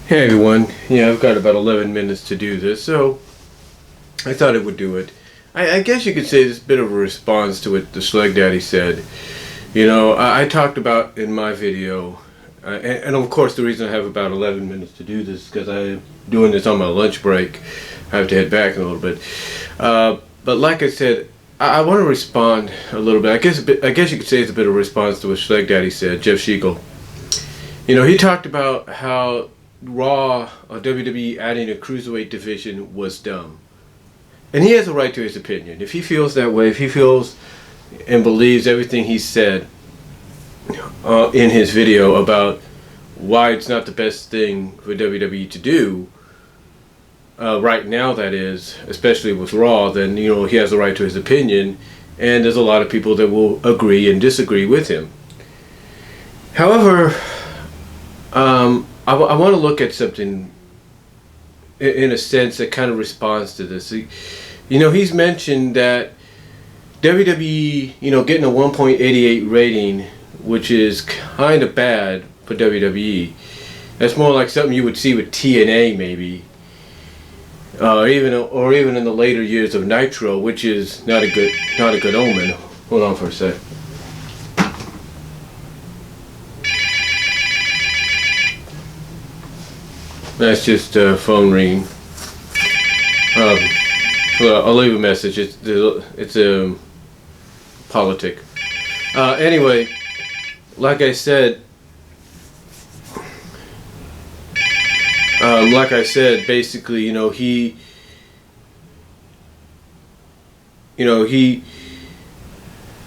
Hey everyone, yeah, I've got about 11 minutes to do this, so I thought it would do it. I guess you could say it's a bit of a response to what the Slug Daddy said. You know, I talked about in my video, and of course the reason I have about 11 minutes to do this is because I'm doing this on my lunch break. I have to head back in a little bit. But like I said, I want to respond a little bit. I guess you could say it's a bit of a response to what Slug Daddy said, Jeff Siegel. You know, he talked about how Raw or WWE adding a cruiserweight division was dumb. And he has a right to his opinion. If he feels that way, if he feels and believes everything he said in his video about why it's not the best thing for WWE to do, right now that is, especially with Raw, then, you know, he has a right to his opinion, and there's a lot of people that will agree and disagree with him. However, I want to look at something in a sense that kind of responds to this. You know, he's mentioned that WWE, you know, getting a 1.88 rating, which is kind of bad for WWE. That's more like something you would see with TNA maybe, or even in the later years of Nitro, which is not a good omen. Hold on for a sec. That's just a phone ringing. Well, I'll leave a message. It's a politic. Anyway, like I said, basically, you know,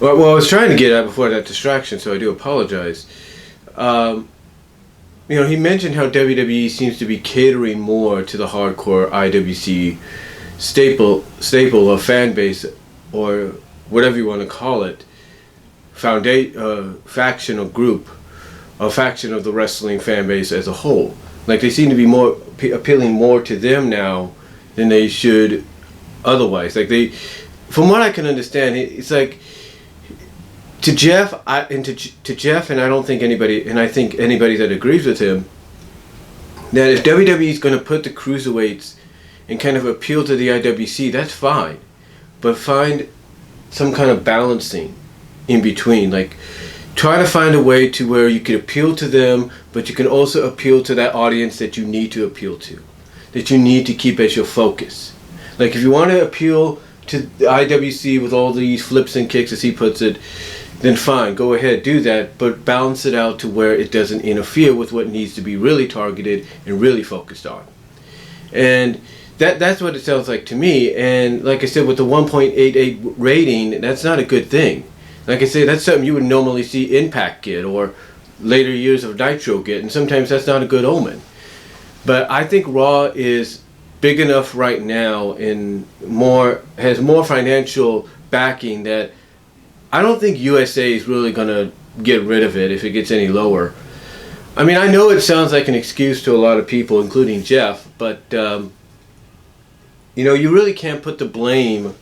Well, I was trying to get at before that distraction, so I do apologize. You know, he mentioned how WWE seems to be catering more to the hardcore IWC staple of fan base, or whatever you want to call it, faction or group, a faction of the wrestling fan base as a whole. Like, they seem to be more appealing more to them now than they should otherwise. Like, from what I can understand, it's like, to Jeff, and I don't think anybody, and I think anybody that agrees with him, that if WWE is going to put the cruiserweights and kind of appeal to the IWC, that's fine, but find some kind of balancing in between. Like, try to find a way to where you can appeal to them, but you can also appeal to that audience that you need to appeal to, that you need to keep as your focus. Like, if you want to appeal to the IWC with all these flips and kicks, as he puts it, then fine, go ahead, do that, but balance it out to where it doesn't interfere with what needs to be really targeted and really focused on. And that's what it sounds like to me. And like I said, with the 1.88 rating, that's not a good thing. Like I say, that's something you would normally see Impact get, or later years of Nitro get, and sometimes that's not a good omen. But I think Raw is big enough right now and has more financial backing that I don't think USA is really going to get rid of it if it gets any lower. I mean, I know it sounds like an excuse to a lot of people, including Jeff, but you know, you really can't put the blame.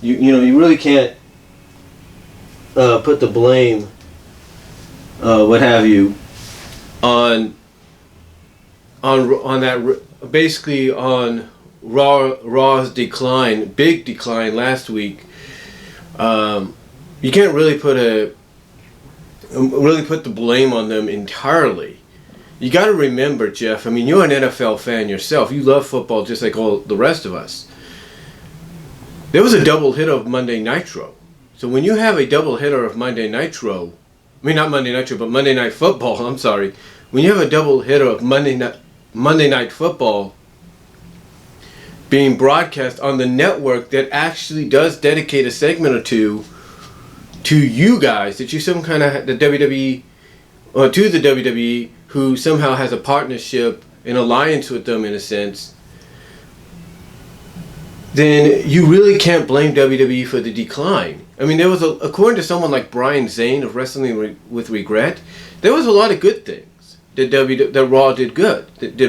You really can't put the blame, what have you, on that, basically on Raw's decline, big decline last week. You can't really put the blame on them entirely. You got to remember, Jeff, I mean, you're an NFL fan yourself. You love football just like all the rest of us. There was a double hitter of Monday Nitro. So when you have a double hitter of Monday Nitro, I mean, not Monday Nitro, but Monday Night Football, I'm sorry. When you have a double hitter of Monday Night Football being broadcast on the network that actually does dedicate a segment or two to you guys, that you some kind of the WWE, or to the WWE, who somehow has a partnership, an alliance with them in a sense, then you really can't blame WWE for the decline. I mean, there was according to someone like Brian Zane of Wrestling with Regret, there was a lot of good things that Raw did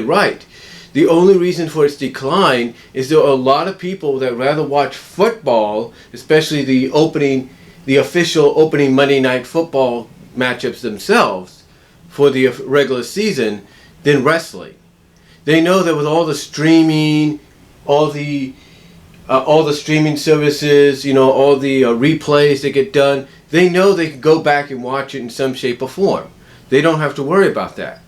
right. The only reason for its decline is there are a lot of people that rather watch football, especially the official opening Monday Night Football matchups themselves for the regular season, than wrestling. They know that with all the streaming, all the streaming services, all the replays that get done, they know they can go back and watch it in some shape or form. They don't have to worry about that.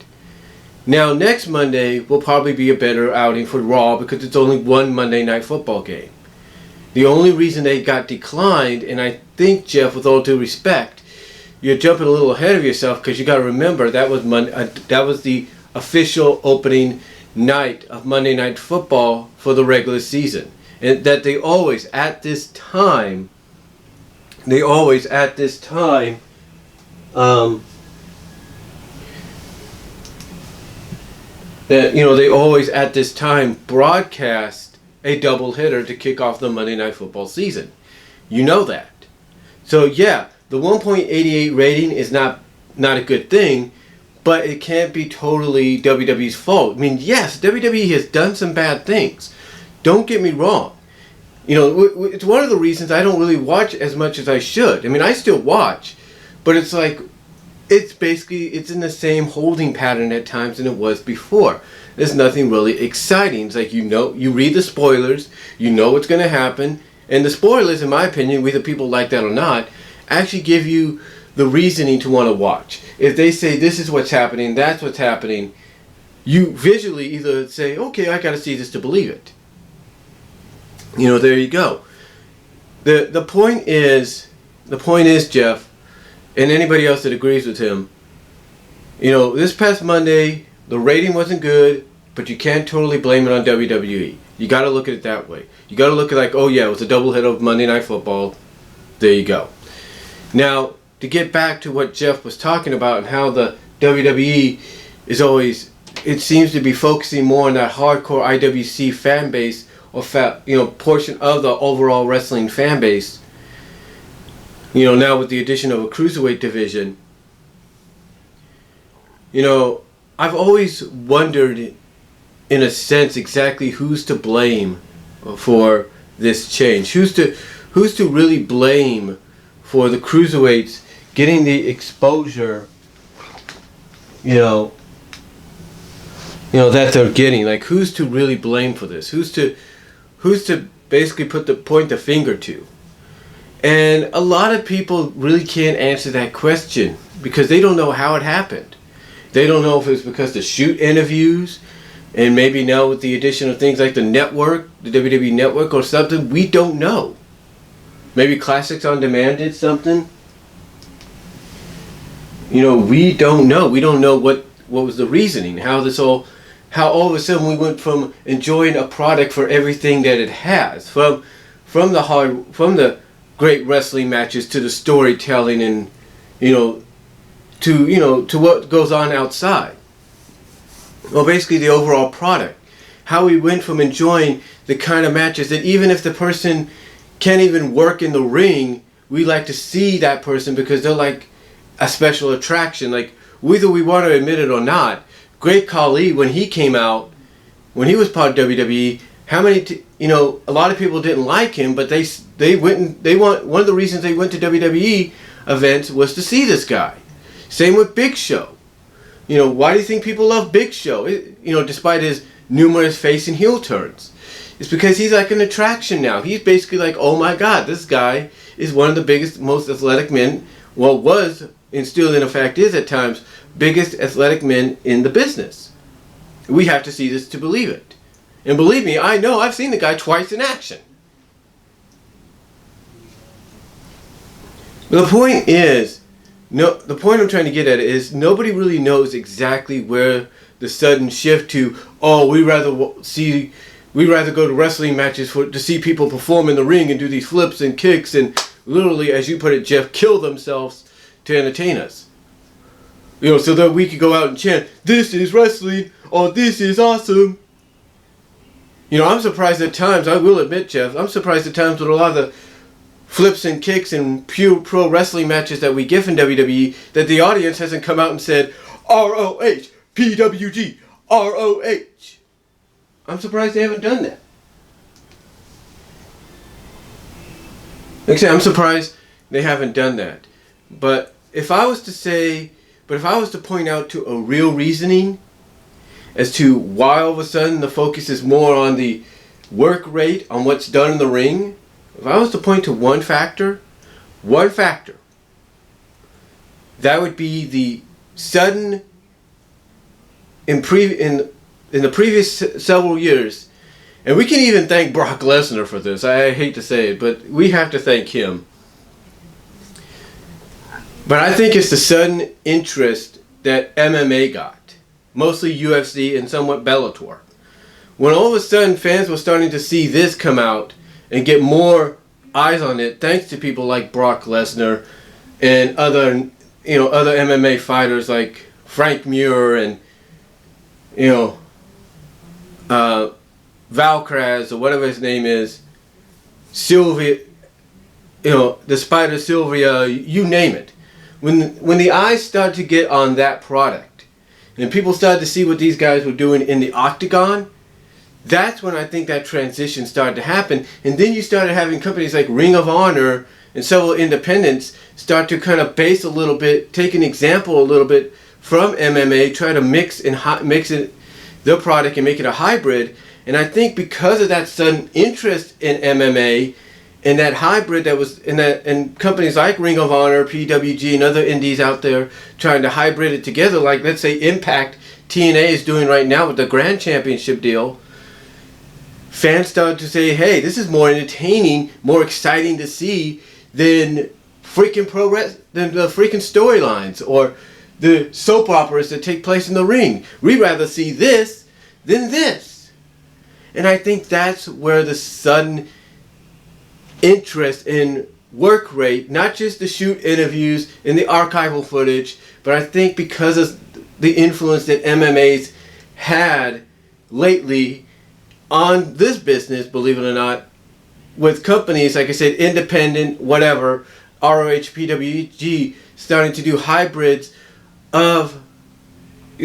Now, next Monday will probably be a better outing for Raw because it's only one Monday Night Football game. The only reason they got declined, and I think, Jeff, with all due respect, you're jumping a little ahead of yourself because you got to remember that was that was the official opening night of Monday Night Football for the regular season, and that they always at this time that they always at this time broadcast a doubleheader to kick off the Monday Night Football season. You know that. So yeah, the 1.88 rating is not a good thing, but it can't be totally WWE's fault. I mean, yes, WWE has done some bad things. Don't get me wrong. It's one of the reasons I don't really watch as much as I should. I mean, I still watch, but it's like, it's in the same holding pattern at times than it was before. There's nothing really exciting. It's like, you read the spoilers, you know what's going to happen, and the spoilers, in my opinion, whether people like that or not, actually give you the reasoning to want to watch. If they say this is what's happening, that's what's happening, you visually either say, okay, I got to see this to believe it. There you go. The point is, Jeff, and anybody else that agrees with him, this past Monday, the rating wasn't good, but you can't totally blame it on WWE. You got to look at it that way. You got to look at it it was a doubleheader of Monday Night Football. There you go. Now, to get back to what Jeff was talking about and how the WWE is always, it seems to be focusing more on that hardcore IWC fan base or portion of the overall wrestling fan base. Now with the addition of a cruiserweight division, I've always wondered, in a sense, exactly who's to blame for this change. Who's to really blame for the cruiserweights getting the exposure, that they're getting? Like, who's to really blame for this? Who's to basically point the finger to? And a lot of people really can't answer that question because they don't know how it happened. They don't know if it's because the shoot interviews, and maybe now with the addition of things like the network, the WWE network or something, we don't know. Maybe Classics on Demand did something. We don't know. We don't know what was the reasoning, how all of a sudden we went from enjoying a product for everything that it has, from the great wrestling matches to the storytelling and to what goes on outside. Well, basically the overall product. How we went from enjoying the kind of matches that even if the person can't even work in the ring, we like to see that person because they're like a special attraction. Like, whether we want to admit it or not, Great Khali, when he came out, when he was part of WWE, a lot of people didn't like him, but one of the reasons they went to WWE events was to see this guy. Same with Big Show. Why do you think people love Big Show? Despite his numerous face and heel turns. It's because he's like an attraction now. He's basically like, oh my God, this guy is one of the biggest, most athletic men, was, and still in effect is at times, biggest athletic men in the business. We have to see this to believe it. And believe me, I know, I've seen the guy twice in action. The point I'm trying to get at is nobody really knows exactly where the sudden shift to, we'd rather go to wrestling matches to see people perform in the ring and do these flips and kicks and literally, as you put it, Jeff, kill themselves to entertain us. So that we could go out and chant, "This is wrestling," or "This is awesome." I'm surprised at times, I will admit, Jeff, I'm surprised at times with a lot of the flips and kicks and pure pro wrestling matches that we get from WWE that the audience hasn't come out and said, "ROH, PWG, ROH." I'm surprised they haven't done that. Like I said, I'm surprised they haven't done that. But if I was to point out to a real reasoning, as to why all of a sudden the focus is more on the work rate, on what's done in the ring. If I was to point to one factor, that would be the sudden, in the previous several years, and we can even thank Brock Lesnar for this. I hate to say it, but we have to thank him. But I think it's the sudden interest that MMA got, mostly UFC and somewhat Bellator. When all of a sudden fans were starting to see this come out and get more eyes on it, thanks to people like Brock Lesnar and other MMA fighters like Frank Mir and Valkraz or whatever his name is, Sylvia, the Spider Sylvia, you name it. When the eyes started to get on that product and people started to see what these guys were doing in the octagon, that's when I think that transition started to happen. And then you started having companies like Ring of Honor and several independents start to kind of base a little bit, take an example a little bit from MMA, try to mix it, their product and make it a hybrid. And I think because of that sudden interest in MMA and that hybrid that was in that, and companies like Ring of Honor, PWG, and other indies out there trying to hybrid it together, like let's say Impact TNA is doing right now with the Grand Championship deal, fans started to say, hey, this is more entertaining, more exciting to see than freaking than the freaking storylines or the soap operas that take place in the ring. We'd rather see this than this. And I think that's where the sudden interest in work rate, not just the shoot interviews and the archival footage, but I think because of the influence that MMA's had lately on this business, believe it or not, with companies, like I said, independent, whatever, ROH, PWG, starting to do hybrids of,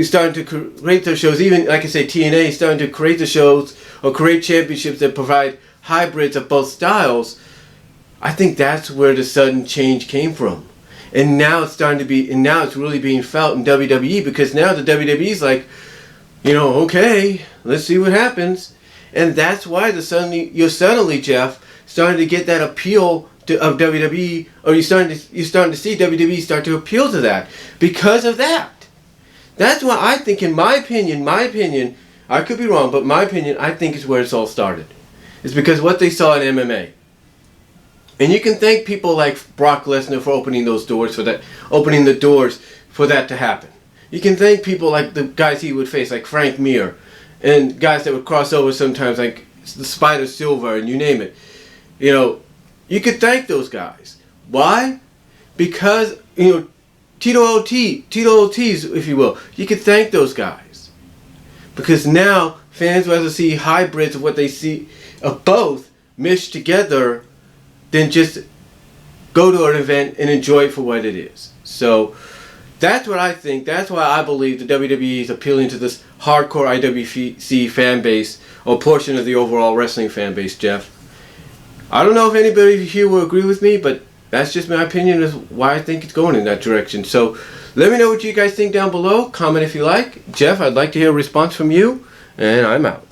starting to create their shows, even, like I say, TNA, starting to create the shows or create championships that provide hybrids of both styles. I think that's where the sudden change came from. And now it's starting to be, and now it's really being felt in WWE, because now the WWE's like, okay, let's see what happens. And that's why you're suddenly, Jeff, starting to get that appeal of WWE, or you're starting to see WWE start to appeal to that because of that. That's why I think, in my opinion, I could be wrong, but my opinion, I think is where it's all started. It's because what they saw in MMA. And you can thank people like Brock Lesnar for opening those doors for that, opening the doors for that to happen. You can thank people like the guys he would face, like Frank Mir, and guys that would cross over sometimes, like the Spider Silver, and you name it. You could thank those guys. Why? Because, Tito Ortiz, if you will. You could thank those guys. Because now fans rather see hybrids of what they see of both meshed together than just go to an event and enjoy it for what it is. So that's what I think. That's why I believe the WWE is appealing to this hardcore IWC fan base, or portion of the overall wrestling fan base, Jeff. I don't know if anybody here will agree with me, but that's just my opinion as why I think it's going in that direction. So let me know what you guys think down below. Comment if you like. Jeff, I'd like to hear a response from you, and I'm out.